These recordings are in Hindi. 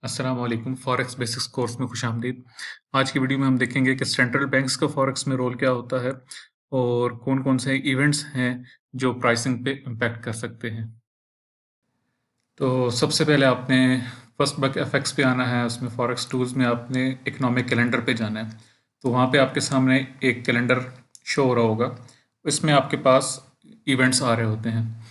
अस्सलाम वालेकुम फॉरेक्स बेसिक्स कोर्स में खुशामदीद। आज की वीडियो में हम देखेंगे कि सेंट्रल बैंक्स का फॉरेक्स में रोल क्या होता है और कौन-कौन से इवेंट्स हैं जो प्राइसिंग पे इम्पैक्ट कर सकते हैं। तो सबसे पहले आपने फर्स्ट बक एफएक्स पे आना है, उसमें फॉरेक्स टूल्स में आपने इकोनॉमिक कैलेंडर पे जाना है। तो वहाँ पे आपके सामने एक कैलेंडर शो हो रहा होगा, इसमें आपके पास इवेंट्स आ रहे होते हैं।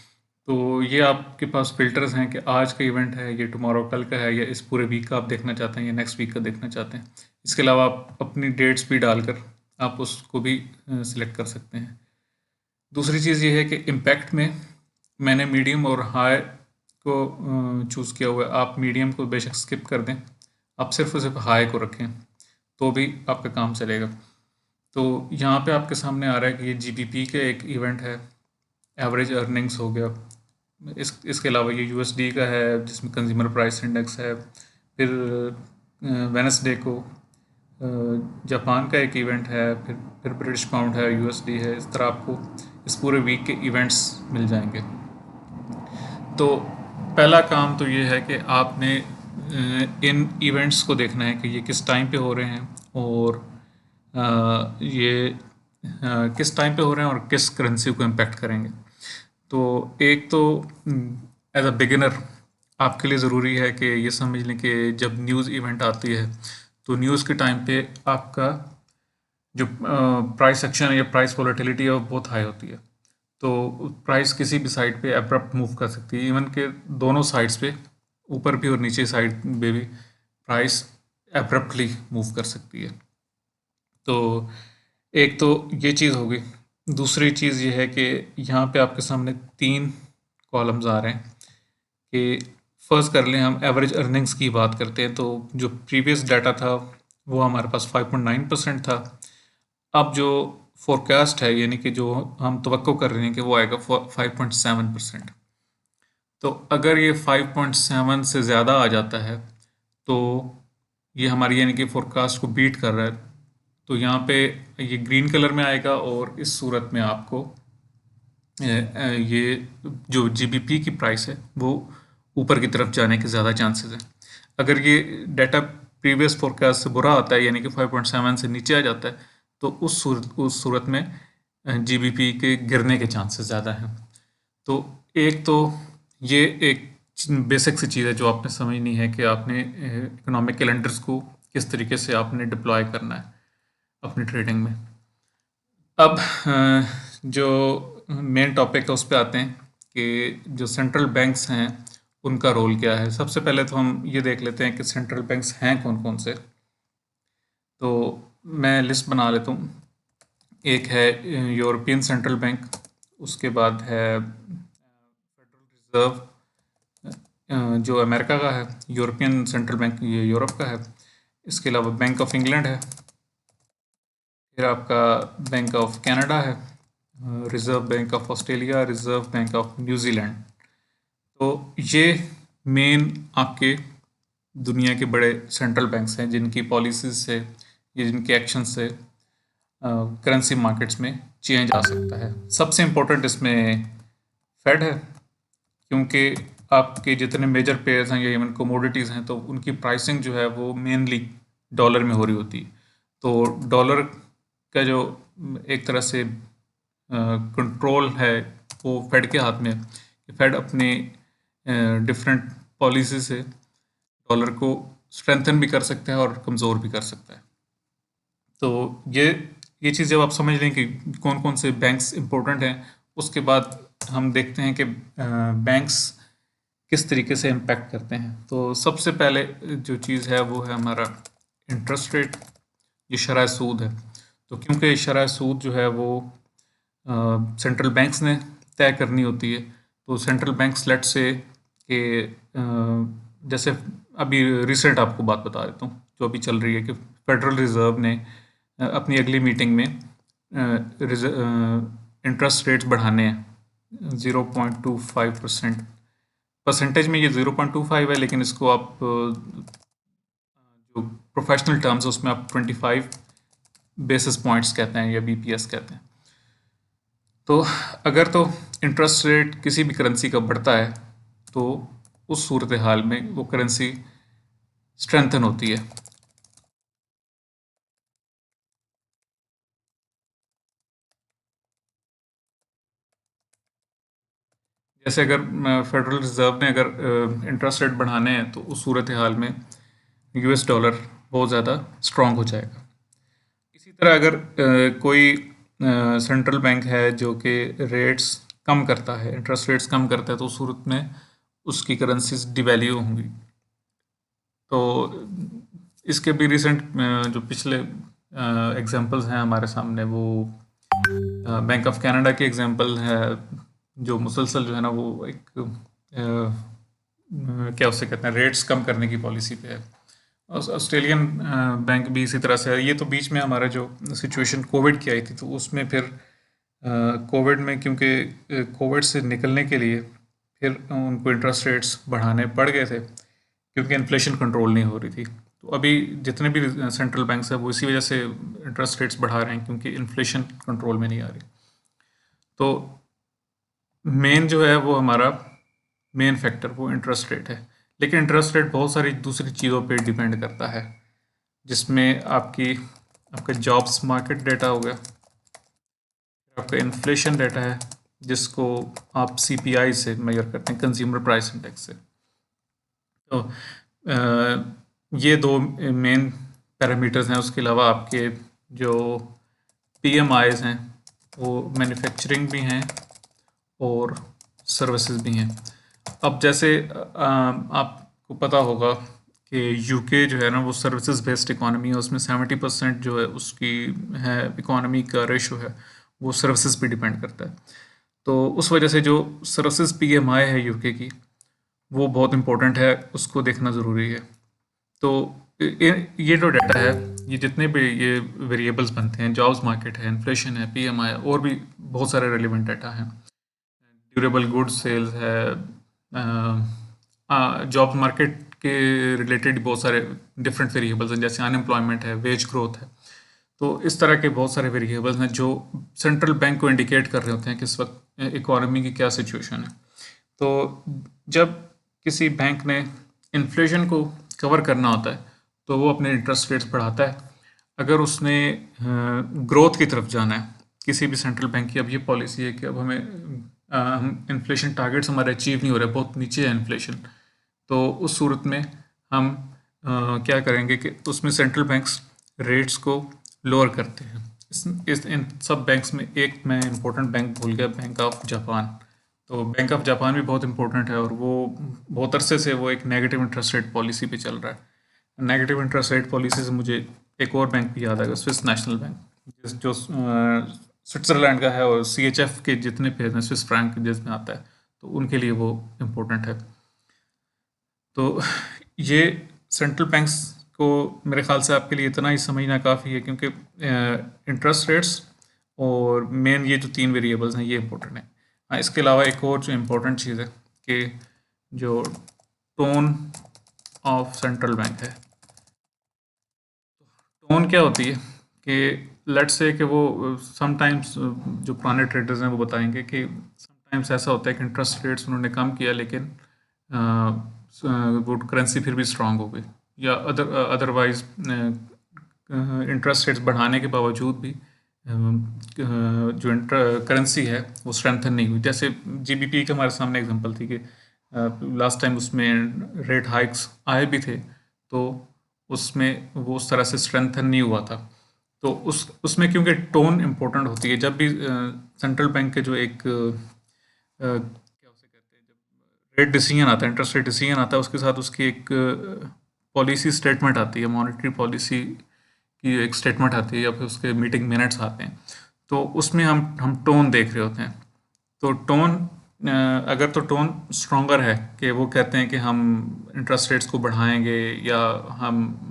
तो ये आपके पास फ़िल्टर्स हैं कि आज का इवेंट है, ये टुमारो कल का है, या इस पूरे वीक का आप देखना चाहते हैं या नेक्स्ट वीक का देखना चाहते हैं। इसके अलावा आप अपनी डेट्स भी डालकर आप उसको भी सिलेक्ट कर सकते हैं। दूसरी चीज़ ये है कि इम्पैक्ट में मैंने मीडियम और हाई को चूज़ किया हुआ है। आप मीडियम को बेशक स्किप कर दें, आप सिर्फ और सिर्फ हाई को रखें तो भी आपका काम चलेगा। तो यहाँ पे आपके सामने आ रहा है कि ये जीबीपी का एक इवेंट है, एवरेज अर्निंग्स हो गया। इसके अलावा ये यूएसडी का है जिसमें कंज्यूमर प्राइस इंडेक्स है। फिर वेनसडे को जापान का एक इवेंट है, फिर ब्रिटिश पाउंड है, यूएसडी है। इस तरह आपको इस पूरे वीक के इवेंट्स मिल जाएंगे। तो पहला काम तो ये है कि आपने इन इवेंट्स को देखना है कि ये किस टाइम पे हो रहे हैं और ये किस टाइम पे हो रहे हैं और किस करेंसी को इम्पेक्ट करेंगे। तो एक तो एज अ बिगिनर आपके लिए ज़रूरी है कि ये समझ लें कि जब न्यूज़ इवेंट आती है तो न्यूज़ के टाइम पे आपका जो प्राइस एक्शन या प्राइस वॉलेटिलिटी है वो बहुत हाई होती है। तो प्राइस किसी भी साइड पे अब्रप्ट मूव कर सकती है, इवन के दोनों साइड्स पे, ऊपर भी और नीचे साइड पे भी प्राइस अब्रप्टली मूव कर सकती है। तो एक तो ये चीज़ होगी। दूसरी चीज़ ये है कि यहाँ पे आपके सामने 3 कॉलम्स आ रहे हैं कि फर्स्ट कर लें, हम एवरेज अर्निंग्स की बात करते हैं तो जो प्रीवियस डाटा था वो हमारे पास 5.9% था। अब जो फोरकास्ट है, यानी कि जो हम तवक्को कर रहे हैं कि वो आएगा 5.7%। तो अगर ये 5.7 से ज़्यादा आ जाता है तो ये हमारी यानी कि फोरकास्ट को बीट कर रहा है, तो यहाँ पे ये ग्रीन कलर में आएगा और इस सूरत में आपको ये जो जीबीपी की प्राइस है वो ऊपर की तरफ जाने के ज़्यादा चांसेस हैं। अगर ये डाटा प्रीवियस फोरकास्ट से बुरा आता है, यानी कि 5.7 से नीचे आ जाता है, तो उस सूरत में जीबीपी के गिरने के चांसेस ज़्यादा हैं। तो एक तो ये एक बेसिक सी चीज़ है जो आपने समझनी है कि आपने इकोनॉमिक कैलेंडर्स को किस तरीके से आपने डिप्लॉय करना है अपनी ट्रेडिंग में। अब जो मेन टॉपिक है उस पे आते हैं कि जो सेंट्रल बैंक्स हैं उनका रोल क्या है। सबसे पहले तो हम ये देख लेते हैं कि सेंट्रल बैंक्स हैं कौन कौन से। तो मैं लिस्ट बना लेता हूँ। एक है यूरोपियन सेंट्रल बैंक, उसके बाद है फेडरल रिजर्व जो अमेरिका का है, यूरोपियन सेंट्रल बैंक ये यूरोप का है। इसके अलावा बैंक ऑफ इंग्लैंड है, फिर आपका बैंक ऑफ कनाडा है, reserve bank of Australia, reserve bank of New Zealand. तो ये मेन आपके दुनिया के बड़े सेंट्रल बैंक्स हैं जिनकी पॉलिसीज से या जिनके एक्शन से करेंसी मार्केट्स में चेंज आ सकता है। सबसे इम्पोर्टेंट इसमें फेड है, क्योंकि आपके जितने मेजर पेयर्स हैं या इवन कमोडिटीज़ हैं तो उनकी प्राइसिंग जो है वो मेनली डॉलर में हो रही होती है। तो डॉलर का जो एक तरह से कंट्रोल है वो फेड के हाथ में है। फेड अपने डिफरेंट पॉलिसी से डॉलर को स्ट्रेंथन भी कर सकता है और कमज़ोर भी कर सकता है। तो ये चीज़ जब आप समझ लें कि कौन कौन से बैंक्स इंपॉर्टेंट हैं, उसके बाद हम देखते हैं कि बैंक्स किस तरीके से इम्पैक्ट करते हैं। तो सबसे पहले जो चीज़ है वो है हमारा इंटरेस्ट रेट, ये शरह सूद है। तो क्योंकि शरह सूद जो है वो सेंट्रल बैंक्स ने तय करनी होती है, तो सेंट्रल बैंक्स लेट से कि जैसे अभी रिसेंट आपको बात बता देता हूँ जो अभी चल रही है कि फेडरल रिज़र्व ने अपनी अगली मीटिंग में इंटरेस्ट रेट्स बढ़ाने हैं 0.25%। परसेंटेज में ये 0.25 है, लेकिन इसको आप जो प्रोफेशनल टर्म्स है उसमें आप 25 बेसिस पॉइंट्स कहते हैं या बीपीएस कहते हैं। तो अगर तो इंटरेस्ट रेट किसी भी करेंसी का बढ़ता है तो उस सूरत हाल में वो करेंसी स्ट्रेंथन होती है। जैसे अगर फेडरल रिजर्व ने अगर इंटरेस्ट रेट बढ़ाने हैं तो उस सूरत हाल में यूएस डॉलर बहुत ज़्यादा स्ट्रांग हो जाएगा। इसी तरह अगर कोई सेंट्रल बैंक है जो कि रेट्स कम करता है, इंटरेस्ट रेट्स कम करता है, तो उस सूरत में उसकी करेंसीज डिवैल्यू होंगी। तो इसके भी रिसेंट जो पिछले एग्जांपल्स हैं हमारे सामने, वो बैंक ऑफ कनाडा की एग्जांपल है, जो मुसलसल जो है ना वो एक क्या उसे कहते हैं, रेट्स कम करने की पॉलिसी पे है। ऑस्ट्रेलियन बैंक भी इसी तरह से है। ये तो बीच में हमारा जो सिचुएशन कोविड की आई थी, तो उसमें फिर कोविड में क्योंकि कोविड से निकलने के लिए फिर उनको इंटरेस्ट रेट्स बढ़ाने पड़ गए थे क्योंकि इन्फ्लेशन कंट्रोल नहीं हो रही थी। तो अभी जितने भी सेंट्रल बैंक्स हैं वो इसी वजह से इंटरेस्ट रेट्स बढ़ा रहे हैं क्योंकि इन्फ्लेशन कंट्रोल में नहीं आ रही। तो मेन जो है वो हमारा मेन फैक्टर वो इंटरेस्ट रेट है। लेकिन इंटरेस्ट रेट बहुत सारी दूसरी चीज़ों पे डिपेंड करता है, जिसमें आपका जॉब्स मार्केट डेटा हो गया, आपका इन्फ्लेशन डेटा है जिसको आप सीपीआई से मेजर करते हैं, कंज्यूमर प्राइस इंडेक्स से। तो ये दो मेन पैरामीटर्स हैं। उसके अलावा आपके जो पीएमआईज हैं वो मैन्युफैक्चरिंग भी हैं और सर्विसेज भी हैं। अब जैसे आपको पता होगा कि यूके जो है ना वो सर्विसेज बेस्ड इकोनॉमी है, उसमें 70% जो है उसकी है इकोनॉमी का रेशो है वो सर्विसेज पे डिपेंड करता है। तो उस वजह से जो सर्विसेज पीएमआई है यूके की वो बहुत इंपॉर्टेंट है, उसको देखना ज़रूरी है। तो ये जो डाटा है, ये जितने भी ये वेरिएबल्स बनते हैं, जॉब्स मार्केट है, इन्फ्लेशन है, पीएमआई, और भी बहुत सारे रेलिवेंट डाटा हैं, ड्यूरेबल गुड्स सेल्स है, जॉब मार्केट के रिलेटेड बहुत सारे डिफरेंट वेरिएबल्स हैं, जैसे अनएम्प्लॉयमेंट है, वेज ग्रोथ है। तो इस तरह के बहुत सारे वेरिएबल्स हैं जो सेंट्रल बैंक को इंडिकेट कर रहे होते हैं कि इस वक्त इकोनॉमी की क्या सिचुएशन है। तो जब किसी बैंक ने इन्फ्लेशन को कवर करना होता है तो वो अपने इंटरेस्ट रेट्स बढ़ाता है। अगर उसने ग्रोथ की तरफ जाना है, किसी भी सेंट्रल बैंक की अब ये पॉलिसी है कि अब हम इन्फ्लेशन टारगेट्स हमारे अचीव नहीं हो रहे, बहुत नीचे है इन्फ्लेशन, तो उस सूरत में हम क्या करेंगे कि उसमें सेंट्रल बैंक्स रेट्स को लोअर करते हैं। इन सब बैंक्स में एक मैं इंपॉर्टेंट बैंक भूल गया, बैंक ऑफ जापान। तो बैंक ऑफ जापान भी बहुत इंपॉर्टेंट है और वो बहुत अरसे से वो एक नेगेटिव इंटरेस्ट रेट पॉलिसी पे चल रहा है। नेगेटिव इंटरेस्ट रेट पॉलिसी से मुझे एक और बैंक भी याद आएगा, स्विस नेशनल बैंक, जो स्विट्ज़रलैंड का है, और सीएचएफ के जितने पेज हैं स्विस फ्रैंक जिसमें आता है, तो उनके लिए वो इम्पोर्टेंट है। तो ये सेंट्रल बैंक्स को मेरे ख्याल से आपके लिए इतना ही समझना काफ़ी है, क्योंकि इंटरेस्ट रेट्स और मेन ये जो तीन वेरिएबल्स हैं ये इम्पोर्टेंट है। हाँ, इसके अलावा एक और जो इम्पोर्टेंट चीज़ है कि जो टोन ऑफ सेंट्रल बैंक है। टोन क्या होती है कि लेट्स से कि वो समटाइम्स जो पुराने ट्रेडर्स हैं वो बताएंगे कि समटाइम्स ऐसा होता है कि इंटरेस्ट रेट्स उन्होंने कम किया लेकिन वो करेंसी फिर भी स्ट्रांग हो गई, या अदरवाइज इंटरेस्ट रेट्स बढ़ाने के बावजूद भी जो करेंसी है वो स्ट्रेंथन नहीं हुई। जैसे जीबीपी का हमारे सामने एग्जांपल थी कि लास्ट टाइम उसमें रेट हाइक्स आए भी थे तो उसमें वो उस तरह से स्ट्रेंथन नहीं हुआ था। तो उसमें क्योंकि टोन इम्पोर्टेंट होती है, जब भी सेंट्रल बैंक के जो एक क्या उसे कहते हैं, जब रेट डिसीजन आता है, इंटरेस्ट रेट डिसीजन आता है, उसके साथ उसकी एक पॉलिसी स्टेटमेंट आती है, मॉनेटरी पॉलिसी की एक स्टेटमेंट आती है, या फिर उसके मीटिंग मिनट्स आते हैं, तो उसमें हम टोन देख रहे होते हैं। तो टोन अगर तो टोन स्ट्रॉन्गर है कि वो कहते हैं कि हम इंटरेस्ट रेट्स को बढ़ाएंगे या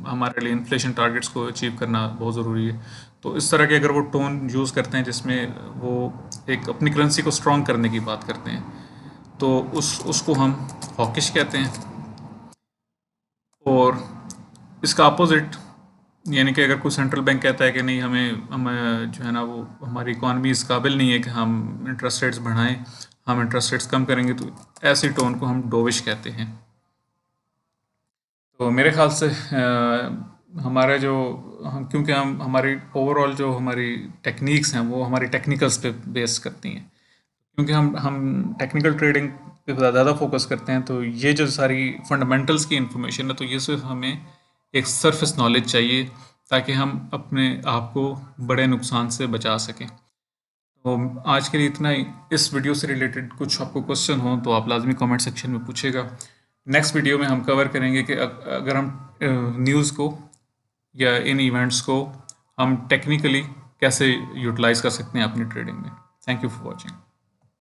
हमारे लिए इन्फ्लेशन टारगेट्स को अचीव करना बहुत ज़रूरी है, तो इस तरह के अगर वो टोन यूज़ करते हैं जिसमें वो एक अपनी करेंसी को स्ट्रॉन्ग करने की बात करते हैं, तो उसको हम हॉकिश कहते हैं। और इसका अपोजिट, यानी कि अगर कोई सेंट्रल बैंक कहता है कि नहीं, हम जो है ना वो हमारी इकॉनमी इस काबिल नहीं है कि हम इंटरेस्ट रेट्स बढ़ाएं, हम इंटरेस्ट रेट्स कम करेंगे, तो ऐसी टोन को हम डोविश कहते हैं। तो मेरे ख्याल से हमारा जो हम क्योंकि हम हमारी ओवरऑल जो हमारी टेक्निक्स हैं वो हमारी टेक्निकल्स पे बेस करती हैं, क्योंकि हम टेक्निकल ट्रेडिंग पे ज़्यादा फोकस करते हैं। तो ये जो सारी फंडामेंटल्स की इंफॉर्मेशन है, तो ये सिर्फ हमें एक सरफेस नॉलेज चाहिए ताकि हम अपने आप को बड़े नुकसान से बचा सकें। तो आज के लिए इतना ही। इस वीडियो से रिलेटेड कुछ आपको क्वेश्चन हो तो आप लाजमी कमेंट सेक्शन में पूछेगा। नेक्स्ट वीडियो में हम कवर करेंगे कि अगर हम न्यूज़ को या इन इवेंट्स को हम टेक्निकली कैसे यूटिलाइज कर सकते हैं अपनी ट्रेडिंग में। Thank you for watching.